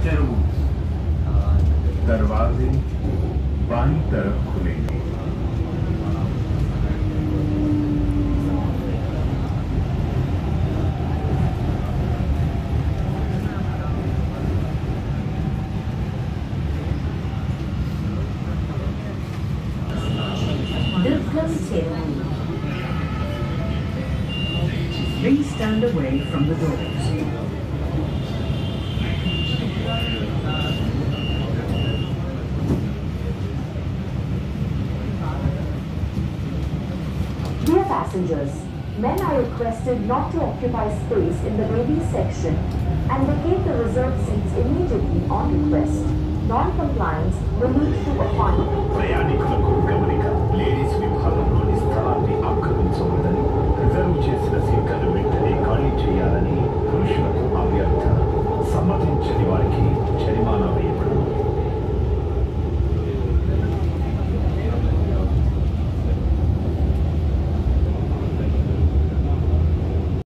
చెరువు दरवाजे बाईं तरफ खुलेंगे। Durgam Cheruvu. Please stand away from the doors. Dear passengers, men are requested not to occupy space in the baby section and vacate the reserved seats immediately on request. Non-compliance will lead to a fine. ప్రయాణికులకు గమనిక ladies విభాగంలోని స్థలాన్ని ఆక్రమించవద్దని reserve చేసిన సీట్లను వెంటనే ఖాళీ చేయాలని పురుషులకు అభ్యర్థన. సమ్మతించని